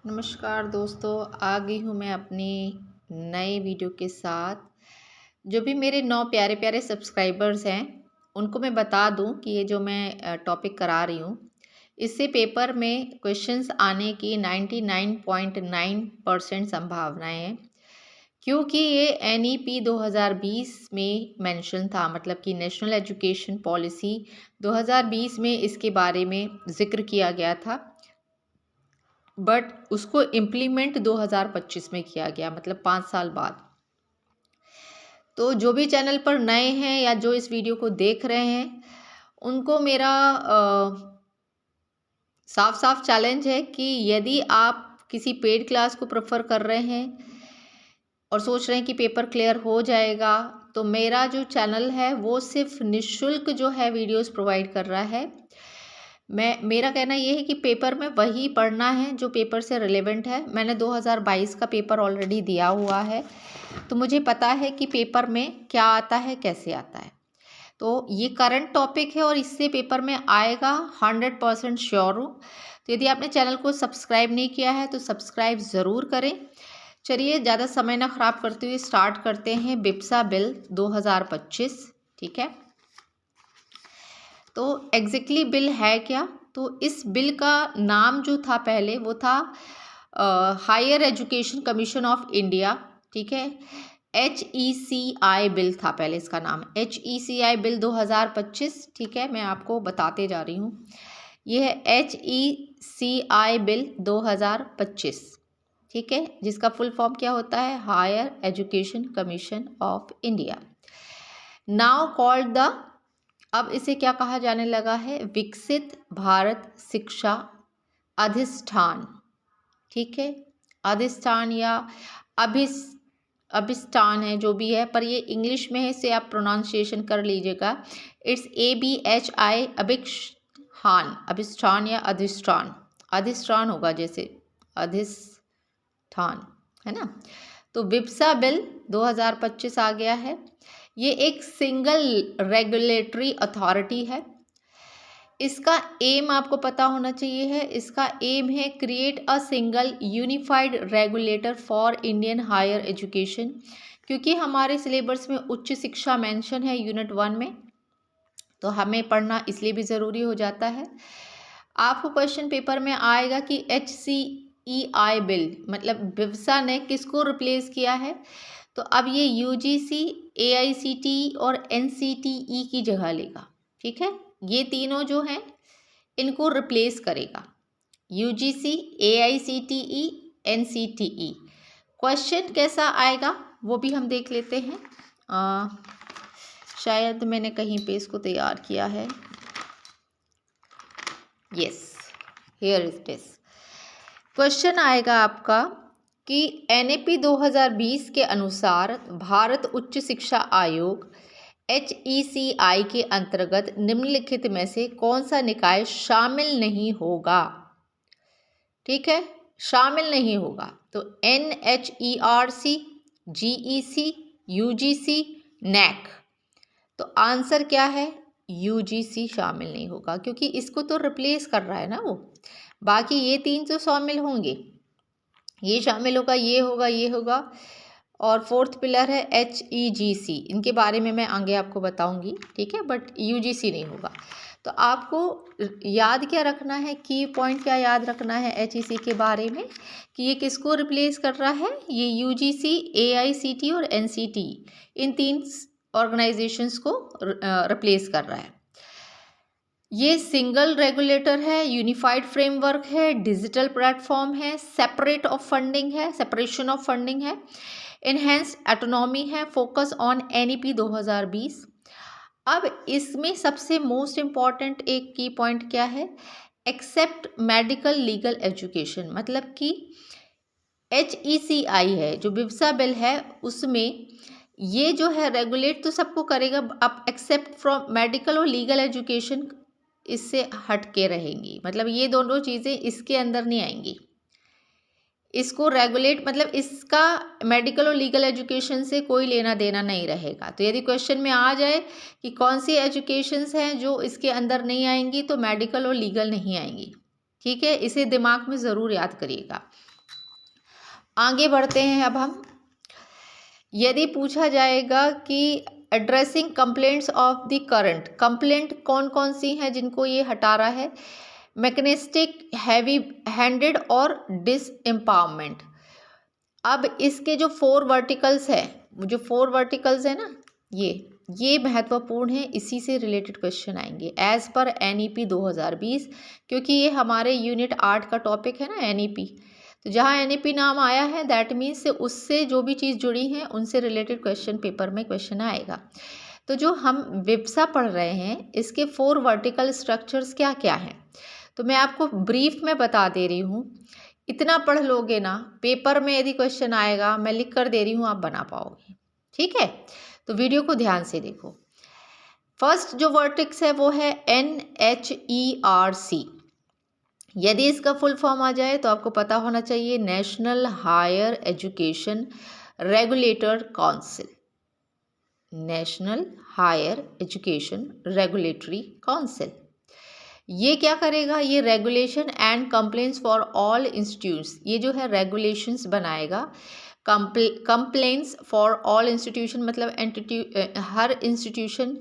नमस्कार दोस्तों, आ गई हूँ मैं अपनी नए वीडियो के साथ। जो भी मेरे 9 प्यारे प्यारे सब्सक्राइबर्स हैं उनको मैं बता दूं कि ये जो मैं टॉपिक करा रही हूँ इससे पेपर में क्वेश्चंस आने की 99.9% संभावनाएं हैं, क्योंकि ये NEP 2020 में मेंशन था। मतलब कि नेशनल एजुकेशन पॉलिसी 2020 में इसके बारे में जिक्र किया गया था, बट उसको इम्प्लीमेंट 2025 में किया गया, मतलब 5 साल बाद। तो जो भी चैनल पर नए हैं या जो इस वीडियो को देख रहे हैं उनको मेरा साफ साफ चैलेंज है कि यदि आप किसी पेड क्लास को प्रेफर कर रहे हैं और सोच रहे हैं कि पेपर क्लियर हो जाएगा, तो मेरा जो चैनल है वो सिर्फ निःशुल्क जो है वीडियोस प्रोवाइड कर रहा है। मेरा कहना ये है कि पेपर में वही पढ़ना है जो पेपर से रिलेवेंट है। मैंने 2022 का पेपर ऑलरेडी दिया हुआ है, तो मुझे पता है कि पेपर में क्या आता है, कैसे आता है। तो ये करंट टॉपिक है और इससे पेपर में आएगा, 100% श्योर हूँ। तो यदि आपने चैनल को सब्सक्राइब नहीं किया है तो सब्सक्राइब ज़रूर करें। चलिए ज़्यादा समय ना ख़राब करते हुए स्टार्ट करते हैं। बिप्सा बिल 2025, ठीक है। तो एग्जैक्टली बिल है क्या? तो इस बिल का नाम जो था पहले वो था higher education commission of India, ठीक है। HECI बिल था पहले इसका नाम, HECI बिल 2025, ठीक है। मैं आपको बताते जा रही हूँ, ये है HECI बिल 2025, ठीक है, जिसका फुल फॉर्म क्या होता है? Higher education commission of India, now called the, अब इसे क्या कहा जाने लगा है? विकसित भारत शिक्षा अधिष्ठान, ठीक है। अधिष्ठान या अभिष्ठान है, जो भी है, पर ये इंग्लिश में है, इसे आप प्रोनाउंसिएशन कर लीजिएगा। इट्स ABHI, अभिष्ठान, अभिष्ठान या अधिष्ठान, अधिष्ठान होगा जैसे अधिष्ठान, है ना। तो विप्सा बिल 2025 आ गया है। ये एक सिंगल रेगुलेटरी अथॉरिटी है। इसका एम आपको पता होना चाहिए है। इसका एम है create a single unified regulator for Indian higher education, क्योंकि हमारे सिलेबस में उच्च शिक्षा मेंशन है यूनिट 1 में, तो हमें पढ़ना इसलिए भी ज़रूरी हो जाता है। आपको क्वेश्चन पेपर में आएगा कि HCEI बिल, मतलब विप्सा ने किसको रिप्लेस किया है? तो अब ये UGC, AICTE और NCTE की जगह लेगा, ठीक है। ये तीनों जो हैं इनको रिप्लेस करेगा, UGC, AICTE, NCTE। क्वेश्चन कैसा आएगा वो भी हम देख लेते हैं। शायद मैंने कहीं पे इसको तैयार किया है। Yes, here is this. Question आएगा आपका कि NEP 2020 के अनुसार भारत उच्च शिक्षा आयोग HECI के अंतर्गत निम्नलिखित में से कौन सा निकाय शामिल नहीं होगा? ठीक है, शामिल नहीं होगा। तो NHERC, GEC, UGC, NAC। तो आंसर क्या है? UGC शामिल नहीं होगा, क्योंकि इसको तो रिप्लेस कर रहा है ना वो। बाकी ये 3 तो शामिल होंगे, ये शामिल होगा, ये होगा, ये होगा। और फोर्थ पिलर है HEGC, इनके बारे में मैं आगे आपको बताऊंगी, ठीक है, बट UGC नहीं होगा। तो आपको याद क्या रखना है, की पॉइंट क्या याद रखना है HEC के बारे में, कि ये किसको रिप्लेस कर रहा है? ये UGC, AICTE और NCTE, इन 3 ऑर्गेनाइजेशंस को रिप्लेस कर रहा है। ये सिंगल रेगुलेटर है, यूनिफाइड फ्रेमवर्क है, डिजिटल प्लेटफॉर्म है, सेपरेट ऑफ फंडिंग है, सेपरेशन ऑफ फंडिंग है, इनहेंस ऑटोनॉमी है, फोकस ऑन NEP 2020। अब इसमें सबसे मोस्ट इम्पॉर्टेंट एक की पॉइंट क्या है? एक्सेप्ट मेडिकल लीगल एजुकेशन, मतलब कि HECI है जो विप्सा बिल है, उसमें ये जो है रेगुलेट तो सबको करेगा, अब एक्सेप्ट फ्रॉम मेडिकल और लीगल एजुकेशन इससे हट के रहेंगी। मतलब ये दोनों चीज़ें इसके अंदर नहीं आएंगी। इसको रेगुलेट, मतलब इसका मेडिकल और लीगल एजुकेशन से कोई लेना देना नहीं रहेगा। तो यदि क्वेश्चन में आ जाए कि कौन सी एजुकेशंस हैं जो इसके अंदर नहीं आएंगी, तो मेडिकल और लीगल नहीं आएंगी, ठीक है। इसे दिमाग में ज़रूर याद करिएगा। आगे बढ़ते हैं अब हम। यदि पूछा जाएगा कि addressing complaints of the current, complaint कौन कौन सी हैं जिनको ये हटा रहा है, मैकेनिस्टिक, हैवी हैंडेड और डिसएम्पावरमेंट। अब इसके जो 4 वर्टिकल्स है, जो 4 वर्टिकल्स है ना, ये महत्वपूर्ण है, इसी से रिलेटेड क्वेश्चन आएंगे एज पर NEP 2020, क्योंकि ये हमारे यूनिट 8 का टॉपिक है ना NEP। तो जहाँ NEP नाम आया है दैट मीन्स उससे जो भी चीज़ जुड़ी है उनसे रिलेटेड क्वेश्चन पेपर में क्वेश्चन आएगा। तो जो हम विप्सा पढ़ रहे हैं इसके 4 वर्टिकल स्ट्रक्चर्स क्या क्या हैं, तो मैं आपको ब्रीफ में बता दे रही हूँ। इतना पढ़ लोगे ना, पेपर में यदि क्वेश्चन आएगा, मैं लिख कर दे रही हूँ, आप बना पाओगे। ठीक है, तो वीडियो को ध्यान से देखो। फर्स्ट जो वर्टेक्स है वो है NHERC। यदि इसका फुल फॉर्म आ जाए तो आपको पता होना चाहिए, national higher education regulator council, national higher education regulatory council. ये क्या करेगा, ये regulation and complaints for all institutes, ये जो है रेगुलेशंस बनाएगा। कंप्लेंट्स फॉर ऑल इंस्टीट्यूशन मतलब हर इंस्टीट्यूशन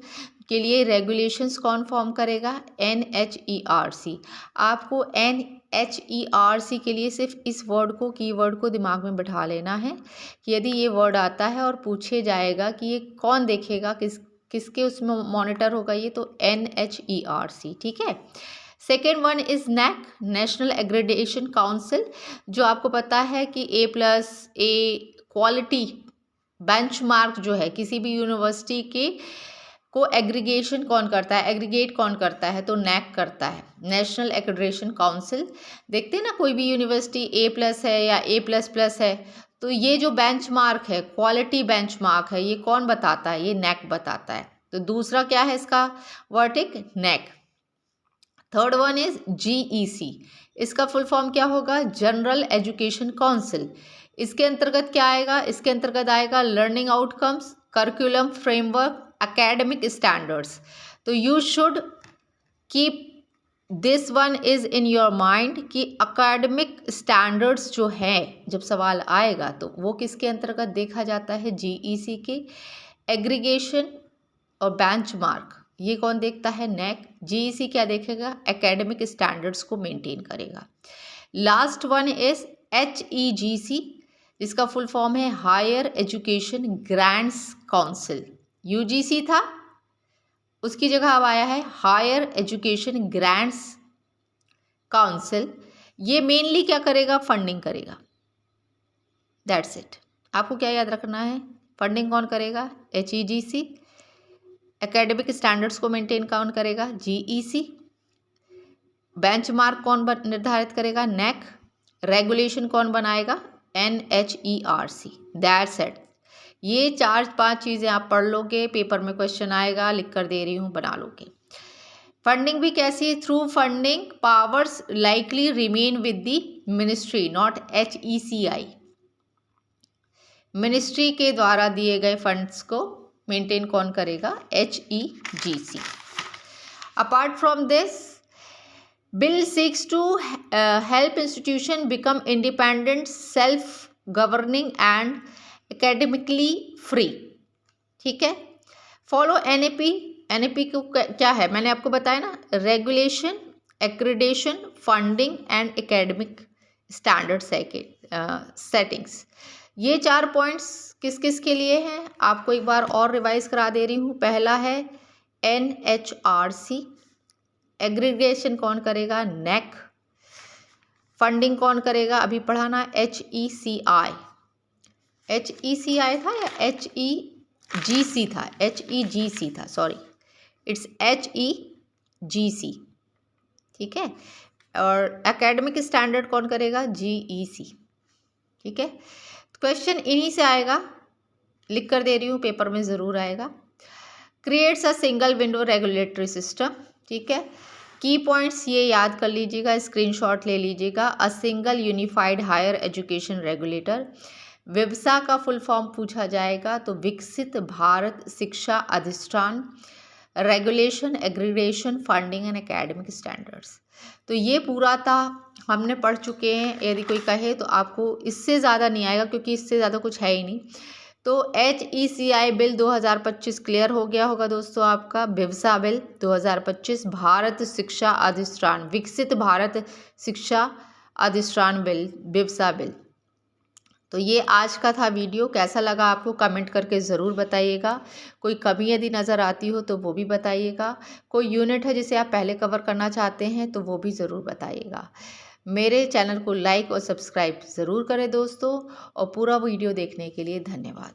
के लिए रेगुलेशंस कौन फॉर्म करेगा, NHERC। आपको NHERC के लिए सिर्फ इस वर्ड को, कीवर्ड को दिमाग में बिठा लेना है कि यदि ये वर्ड आता है और पूछे जाएगा कि ये कौन देखेगा, किसके उसमें मॉनिटर होगा, ये तो NHERC। ठीक है। Second one is NAAC, national accreditation council, जो आपको पता है कि A+A क्वालिटी बेंचमार्क जो है किसी भी यूनिवर्सिटी के को एग्रीगेशन कौन करता है, एग्रीगेट कौन करता है, तो NAAC करता है, नेशनल एग्रीडेशन काउंसिल। देखते हैं ना कोई भी यूनिवर्सिटी A+ है या A++ है, तो ये जो बेंचमार्क है, क्वालिटी बेंचमार्क है, ये कौन बताता है, ये NAAC बताता है। तो दूसरा क्या है इसका वर्टिक, NAAC। Third one is GEC, इसका फुल फॉर्म क्या होगा, जनरल एजुकेशन काउंसिल। इसके अंतर्गत क्या आएगा, इसके अंतर्गत आएगा learning outcomes, curriculum framework, academic standards. तो you should keep this one is in your mind कि एकेडमिक स्टैंडर्ड्स जो है, जब सवाल आएगा तो वो किसके अंतर्गत देखा जाता है, GEC के। एग्रीगेशन और बेंचमार्क ये कौन देखता है, NAAC। GEC क्या देखेगा, एकेडमिक स्टैंडर्ड्स को मेंटेन करेगा। लास्ट वन इज HEGC, इसका फुल फॉर्म है higher education grants council. UGC था, उसकी जगह अब आया है हायर एजुकेशन ग्रांट्स काउंसिल। ये मेनली क्या करेगा, फंडिंग करेगा, दैट्स इट। आपको क्या याद रखना है, फंडिंग कौन करेगा, HEGC। एकेडमिक स्टैंडर्ड्स को मेंटेन कौन करेगा, GEC। बेंचमार्क कौन निर्धारित करेगा, NAAC। रेगुलेशन कौन बनाएगा, NHERC। That's it. ये 4-5 चीज़ें आप पढ़ लोगे, पेपर में क्वेश्चन आएगा, लिख कर दे रही हूँ, बना लोगे। फंडिंग भी कैसी है, through funding powers likely remain with the ministry not HECI। Ministry के द्वारा दिए गए फंड्स को मेंटेन कौन करेगा, HEGC। Apart from this, bill seeks to help institution become independent, self governing and academically free. ठीक है। फॉलो NEP को क्या है, मैंने आपको बताया ना, regulation, accreditation, funding and academic standard settings. ये 4 पॉइंट्स किस किस के लिए हैं, आपको एक बार और रिवाइज करा दे रही हूँ। पहला है NHRC, एग्रीगेशन कौन करेगा, NAAC। फंडिंग कौन करेगा, अभी पढ़ाना, HECI। HECI था या HEGC था, HEGC था, सॉरी, इट्स HEGC। ठीक है। और एकेडमिक स्टैंडर्ड कौन करेगा, GEC। ठीक है। क्वेश्चन इन्हीं से आएगा, लिख कर दे रही हूँ, पेपर में ज़रूर आएगा। Creates a single window regulatory system. ठीक है। की पॉइंट्स ये याद कर लीजिएगा, स्क्रीनशॉट ले लीजिएगा। A single unified higher education regulator. विप्सा का फुल फॉर्म पूछा जाएगा तो विकसित भारत शिक्षा अधिष्ठान। Regulation, aggregation, funding and academic standards. तो ये पूरा था, हमने पढ़ चुके हैं। यदि कोई कहे तो आपको इससे ज़्यादा नहीं आएगा, क्योंकि इससे ज़्यादा कुछ है ही नहीं। तो HECI बिल 2025 क्लियर हो गया होगा दोस्तों आपका। बिवसा बिल 2025, भारत शिक्षा अधिष्ठान, विकसित भारत शिक्षा अधिष्ठान बिल, बिवसा बिल। तो ये आज का था वीडियो। कैसा लगा आपको कमेंट करके ज़रूर बताइएगा। कोई कमी यदि नज़र आती हो तो वो भी बताइएगा। कोई यूनिट है जिसे आप पहले कवर करना चाहते हैं तो वो भी ज़रूर बताइएगा। मेरे चैनल को लाइक और सब्सक्राइब ज़रूर करें दोस्तों, और पूरा वीडियो देखने के लिए धन्यवाद।